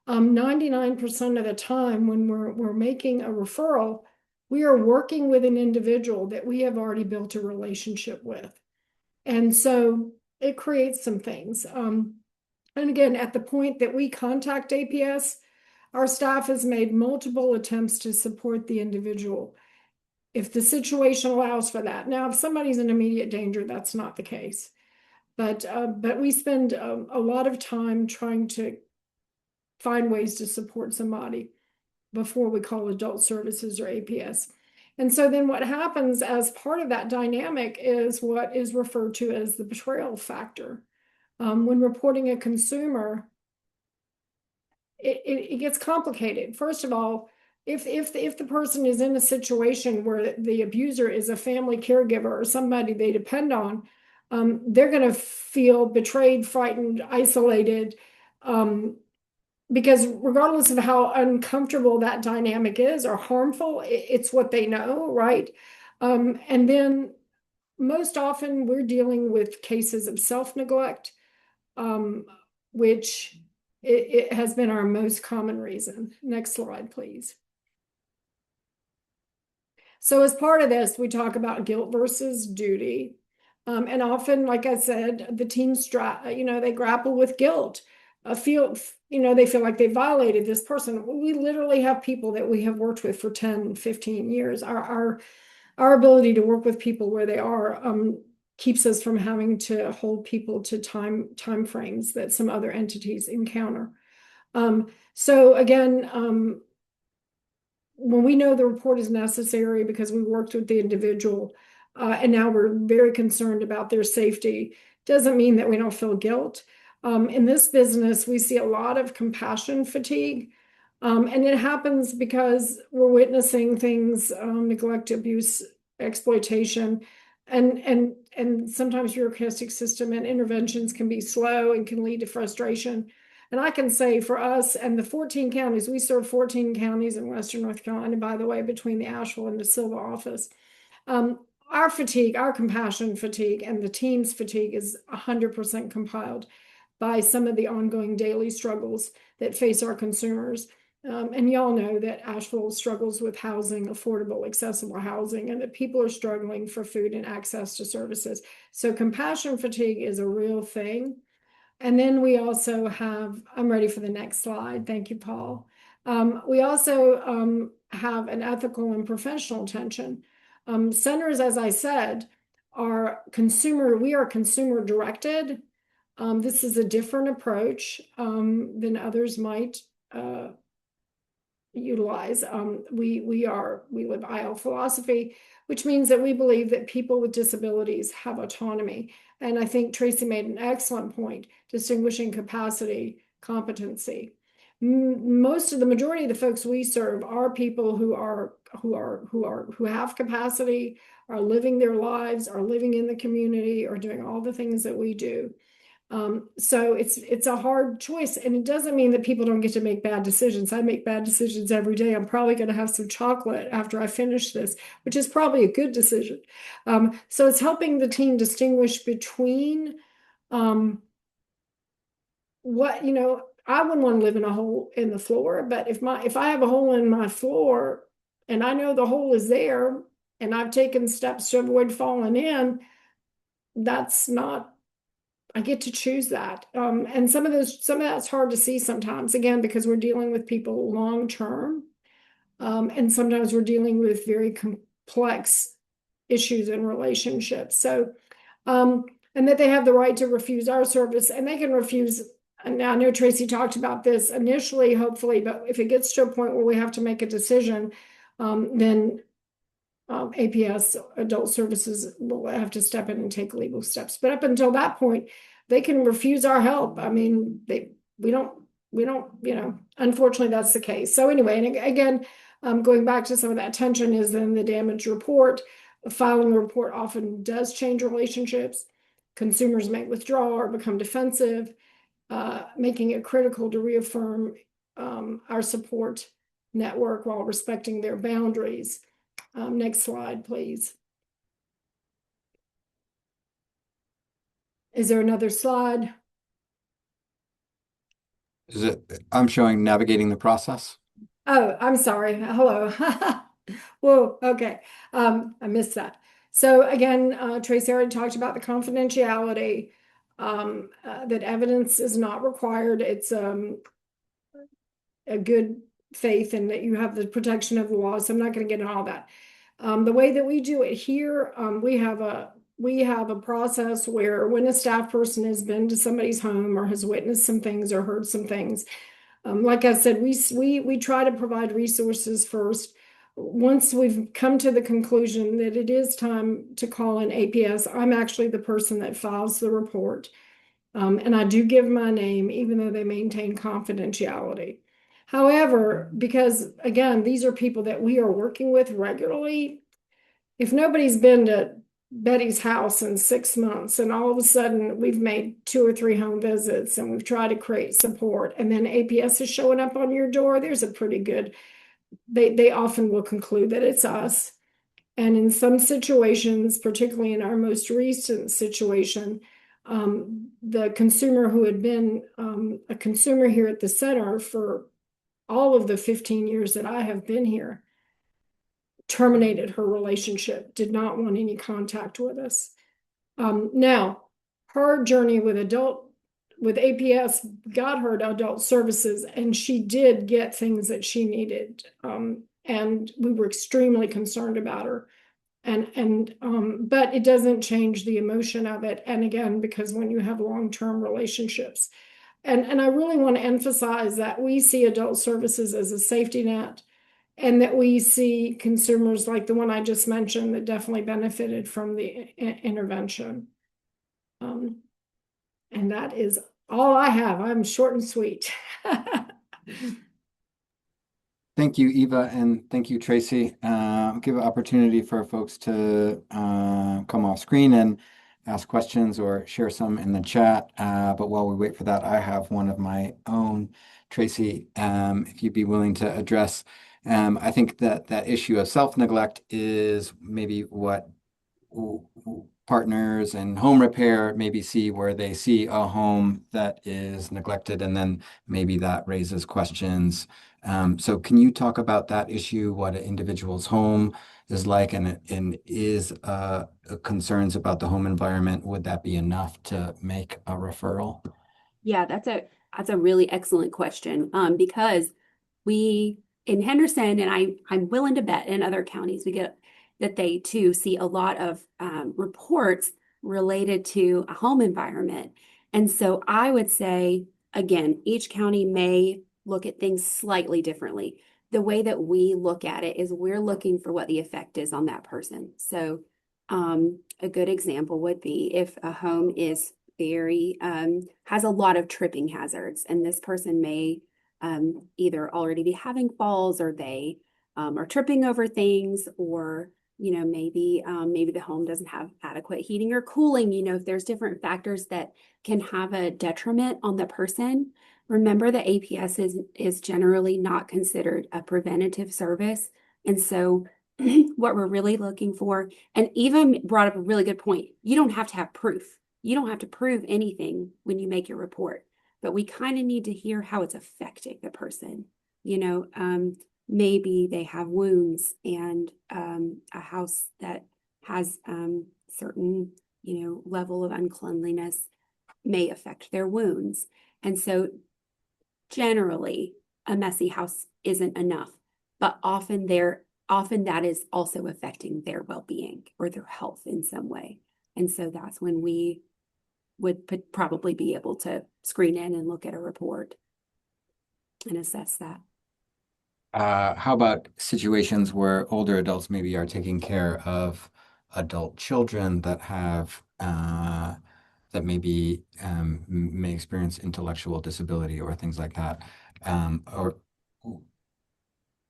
99% of the time when we're making a referral, we are working with an individual that we have already built a relationship with. And so it creates some things. And again, at the point that we contact APS, our staff has made multiple attempts to support the individual if the situation allows for that. Now, if somebody's in immediate danger, that's not the case. But we spend a lot of time trying to find ways to support somebody before we call adult services or APS. And so then what happens as part of that dynamic is what is referred to as the betrayal factor. When reporting a consumer, it gets complicated. First of all, if the person is in a situation where the abuser is a family caregiver or somebody they depend on, they're going to feel betrayed, frightened, isolated, because regardless of how uncomfortable that dynamic is or harmful, it's what they know, right? And then most often we're dealing with cases of self-neglect, which it has been our most common reason. Next slide, please. So as part of this, we talk about guilt versus duty. And often, like I said, the teams, they grapple with guilt, they feel like they violated this person. We literally have people that we have worked with for 10, 15 years. Our ability to work with people where they are keeps us from having to hold people to time frames that some other entities encounter. So again, when we know the report is necessary because we worked with the individual, and now we're very concerned about their safety. Doesn't mean that we don't feel guilt. In this business, we see a lot of compassion fatigue. And it happens because we're witnessing things, neglect, abuse, exploitation, and sometimes bureaucratic system and interventions can be slow and can lead to frustration. And I can say for us and the 14 counties, we serve 14 counties in Western North Carolina, by the way, between the Asheville and the Silva office. Our fatigue, our compassion fatigue, and the team's fatigue is 100% compiled by some of the ongoing daily struggles that face our consumers. And y'all know that Asheville struggles with housing, affordable, accessible housing, and that people are struggling for food and access to services. So compassion fatigue is a real thing. And then we also have, I'm ready for the next slide. Thank you, Paul. We also have an ethical and professional tension. Centers, as I said, we are consumer directed. This is a different approach than others might utilize. We live IL philosophy, which means that we believe that people with disabilities have autonomy. And I think Tracy made an excellent point, distinguishing capacity, competency. The majority of the folks we serve are people who have capacity, are living their lives, are living in the community, are doing all the things that we do. So it's a hard choice, and it doesn't mean that people don't get to make bad decisions. I make bad decisions every day. I'm probably going to have some chocolate after I finish this, which is probably a good decision. So it's helping the team distinguish between what, I wouldn't want to live in a hole in the floor, but if I have a hole in my floor and I know the hole is there and I've taken steps to avoid falling in, that's not, I get to choose that. And some of that's hard to see sometimes, again, because we're dealing with people long term. And sometimes we're dealing with very complex issues and relationships. So, and that they have the right to refuse our service, and they can refuse. And I know Tracy talked about this initially, hopefully, but if it gets to a point where we have to make a decision, then APS Adult Services will have to step in and take legal steps. But up until that point, they can refuse our help. I mean, we don't, unfortunately, that's the case. So anyway, and again, going back to some of that tension is then the damage report. Filing a report often does change relationships. Consumers may withdraw or become defensive, making it critical to reaffirm our support network while respecting their boundaries. Next slide, please. Is there another slide? I'm showing navigating the process. Oh, I'm sorry. Hello. Whoa, okay. I missed that. So again, Tracy already talked about the confidentiality, that evidence is not required. It's a good faith and that you have the protection of the law. So I'm not going to get into all that. The way that we do it here, we have a process where when a staff person has been to somebody's home or has witnessed some things or heard some things, like I said, we try to provide resources first. Once we've come to the conclusion that it is time to call an APS, I'm actually the person that files the report. And I do give my name, even though they maintain confidentiality. However, because again, these are people that we are working with regularly, if nobody's been to Betty's house in 6 months and all of a sudden we've made 2 or 3 home visits and we've tried to create support and then APS is showing up on your door, there's a pretty good, they often will conclude that it's us. And in some situations, particularly in our most recent situation, the consumer who had been a consumer here at the center for all of the 15 years that I have been here, terminated her relationship, did not want any contact with us. Now, her journey with APS got her to adult services, and she did get things that she needed. And we were extremely concerned about her. But it doesn't change the emotion of it. And again, because when you have long-term relationships, and I really want to emphasize that we see adult services as a safety net. and that we see consumers like the one I just mentioned that definitely benefited from the intervention. And that is all I have. I'm short and sweet. Thank you, Eva, and thank you, Tracy. Give an opportunity for folks to come off screen and ask questions or share some in the chat. But while we wait for that, I have one of my own. Tracy, if you'd be willing to address, I think that that issue of self-neglect is maybe what partners and home repair maybe see, where they see a home that is neglected and then maybe that raises questions. So can you talk about that issue, what an individual's home is like, and is concerns about the home environment, would that be enough to make a referral? Yeah, that's a really excellent question. Because we in Henderson, and I'm willing to bet in other counties, we get that they too see a lot of reports related to a home environment. And so I would say, again, each county may look at things slightly differently. The way that we look at it is we're looking for what the effect is on that person. So a good example would be if a home is very has a lot of tripping hazards, and this person may either already be having falls, or they are tripping over things, or maybe the home doesn't have adequate heating or cooling. If there's different factors that can have a detriment on the person, remember that APS is generally not considered a preventative service. And so what we're really looking for, and Eva brought up a really good point, you don't have to have proof. You don't have to prove anything when you make your report, but we kind of need to hear how it's affecting the person. Maybe they have wounds, and a house that has certain, level of uncleanliness may affect their wounds. And so generally, a messy house isn't enough, but often that is also affecting their well-being or their health in some way. And so that's when we would probably be able to screen in and look at a report and assess that. How about situations where older adults maybe are taking care of adult children that have that maybe may experience intellectual disability or things like that? Or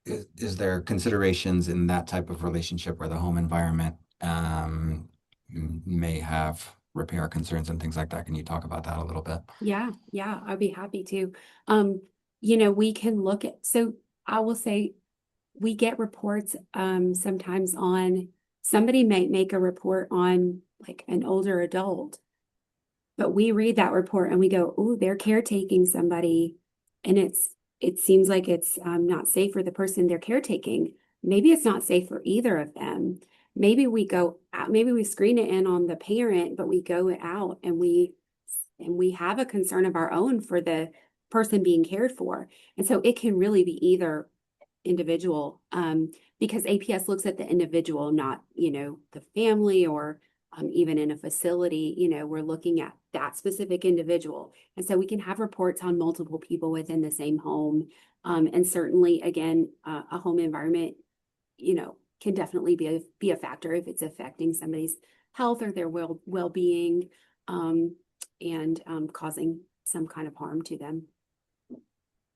is there considerations in that type of relationship where the home environment may have repair concerns and things like that? Can you talk about that a little bit? Yeah, I'd be happy to. We can look at, so I will say we get reports sometimes on, somebody might make a report on like an older adult, but we read that report and we go, oh, they're caretaking somebody, and it seems like it's not safe for the person they're caretaking. Maybe it's not safe for either of them. Maybe we go out, maybe we screen it in on the parent, but we go out and we have a concern of our own for the person being cared for. And so it can really be either individual, because APS looks at the individual, not, the family, or even in a facility, we're looking at that specific individual. And so we can have reports on multiple people within the same home. And certainly, again, a home environment, can definitely be a factor if it's affecting somebody's health or their well-being, and causing some kind of harm to them.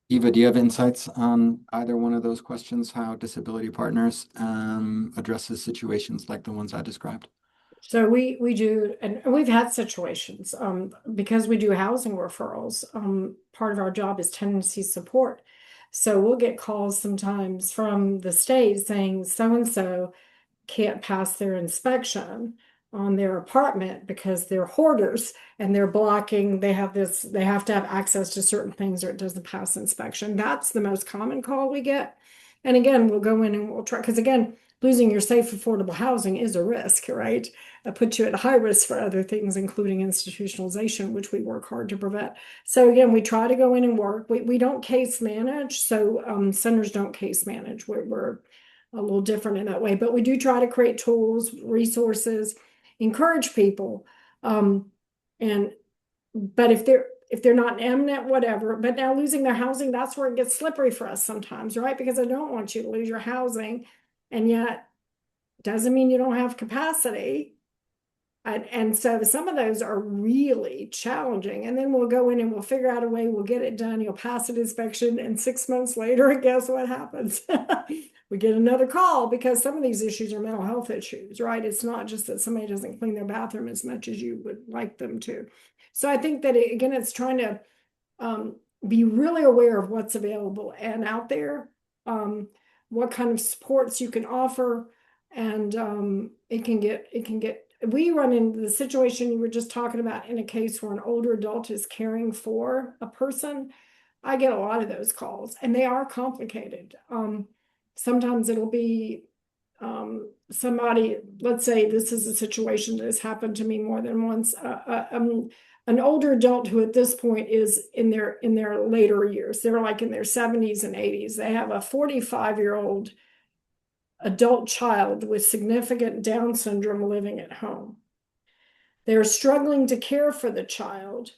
Eva, do you have insights on either one of those questions, how Disability Partners addresses situations like the ones I described? So we do, and we've had situations because we do housing referrals. Part of our job is tenancy support. So we'll get calls sometimes from the state saying so-and-so can't pass their inspection on their apartment because they're hoarders and they're blocking, they have to have access to certain things or it doesn't pass inspection. That's the most common call we get. And again, we'll go in and we'll try, because again, losing your safe, affordable housing is a risk, right? It puts you at high risk for other things, including institutionalization, which we work hard to prevent. So again, we try to go in and work. We don't case manage, so centers don't case manage. We're a little different in that way, but we do try to create tools, resources, encourage people. But if they're if they're not eminent, whatever. But now losing their housing, that's where it gets slippery for us sometimes, right? Because I don't want you to lose your housing, and yet doesn't mean you don't have capacity. And so some of those are really challenging. And then we'll go in and we'll figure out a way, we'll get it done, you'll pass an inspection, and 6 months later, guess what happens? We get another call because some of these issues are mental health issues, right? It's not just that somebody doesn't clean their bathroom as much as you would like them to. So I think that again, it's trying to be really aware of what's available and out there, what kind of supports you can offer, and it can get. We run into the situation you were just talking about in a case where an older adult is caring for a person. I get a lot of those calls, and they are complicated. Sometimes it'll be somebody, let's say this is a situation that has happened to me more than once. An older adult who at this point is in their later years. They're like in their 70s and 80s. They have a 45-year-old adult child with significant Down syndrome living at home. They're struggling to care for the child,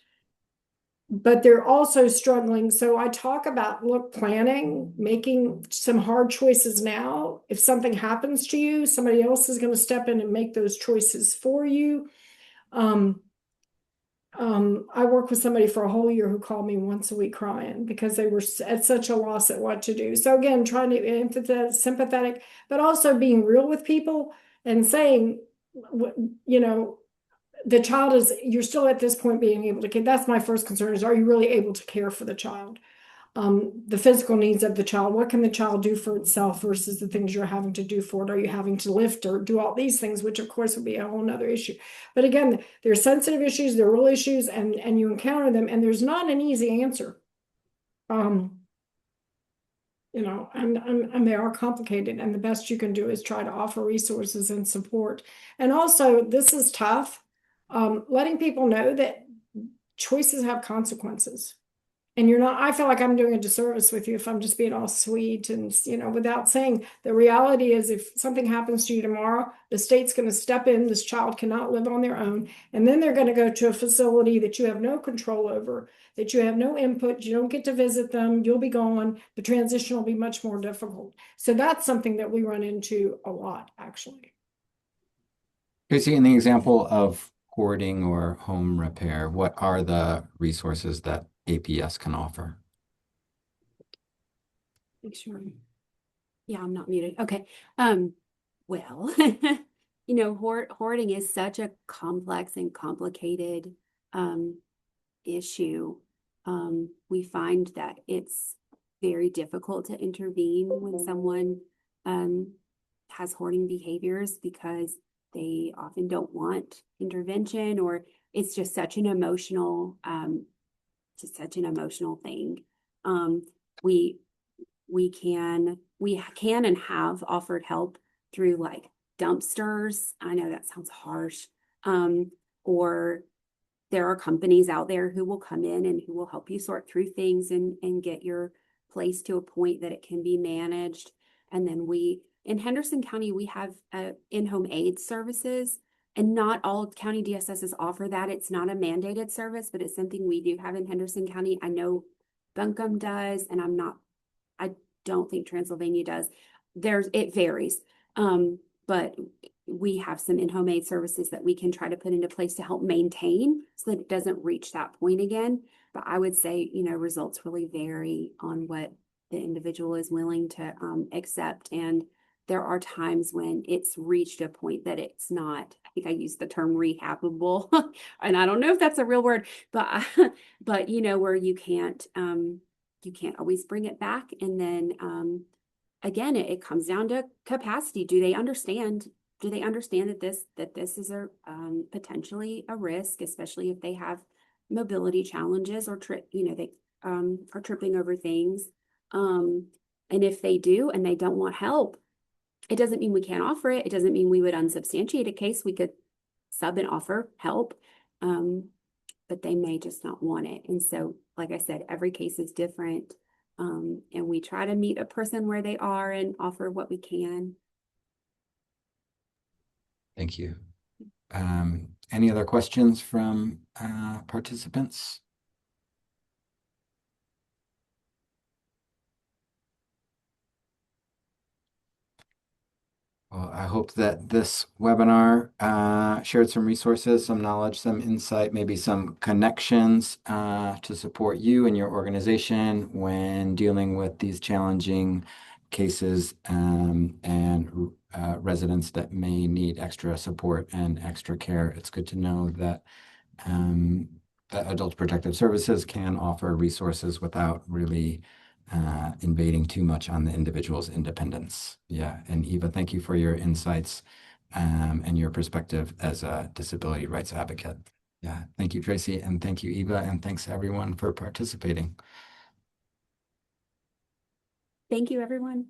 but they're also struggling. So I talk about, look, planning, making some hard choices now. If something happens to you, somebody else is going to step in and make those choices for you. I worked with somebody for a whole year who called me once a week crying because they were at such a loss at what to do. So again, trying to be empathetic, sympathetic, but also being real with people and saying, you know, the child is, you're still at this point being able to care. That's my first concern is, are you really able to care for the child? The physical needs of the child. What can the child do for itself versus the things you're having to do for it? Are you having to lift or do all these things, which of course would be a whole nother issue. But again, there's sensitive issues, they're real issues, and you encounter them, and there's not an easy answer. You know, and they are complicated, and the best you can do is try to offer resources and support. And also, this is tough. Letting people know that choices have consequences. And you're not, I feel like I'm doing a disservice with you if I'm just being all sweet and, you know, without saying the reality is if something happens to you tomorrow, the state's going to step in, this child cannot live on their own. And then they're going to go to a facility that you have no control over, that you have no input, you don't get to visit them, you'll be gone. The transition will be much more difficult. So that's something that we run into a lot, actually. Tracy, in the example of hoarding or home repair, what are the resources that APS can offer? Make sure. Yeah, I'm not muted. Okay. Well, you know, hoarding is such a complex and complicated issue. We find that it's very difficult to intervene when someone has hoarding behaviors because they often don't want intervention, or it's just such an emotional, thing. We we can and have offered help through like dumpsters. I know that sounds harsh. Or there are companies out there who will come in and who will help you sort through things and get your place to a point that it can be managed. And then in Henderson County, we have in-home aid services, and not all county DSSs offer that. It's not a mandated service, but it's something we do have in Henderson County. I know Buncombe does, and I don't think Transylvania does. It varies. But we have some in-home aid services that we can try to put into place to help maintain so that it doesn't reach that point again. But I would say, you know, results really vary on what the individual is willing to accept. And there are times when it's reached a point that it's not, I think I used the term rehabable, and I don't know if that's a real word, but but you know, where you can't always bring it back. And then again, it comes down to capacity. Do they understand that this is a potentially a risk, especially if they have mobility challenges or they are tripping over things. And if they do and they don't want help, it doesn't mean we can't offer it. It doesn't mean we would unsubstantiate a case. We could sub and offer help, but they may just not want it. And so, like I said, every case is different. And we try to meet a person where they are and offer what we can. Thank you. Any other questions from participants? Well, I hope that this webinar shared some resources, some knowledge, some insight, maybe some connections to support you and your organization when dealing with these challenging cases and residents that may need extra support and extra care. It's good to know um, that Adult Protective Services can offer resources without really invading too much on the individual's independence. Yeah, and Eva, thank you for your insights and your perspective as a disability rights advocate. Yeah, thank you, Tracy, and thank you, Eva, and thanks everyone for participating. Thank you, everyone.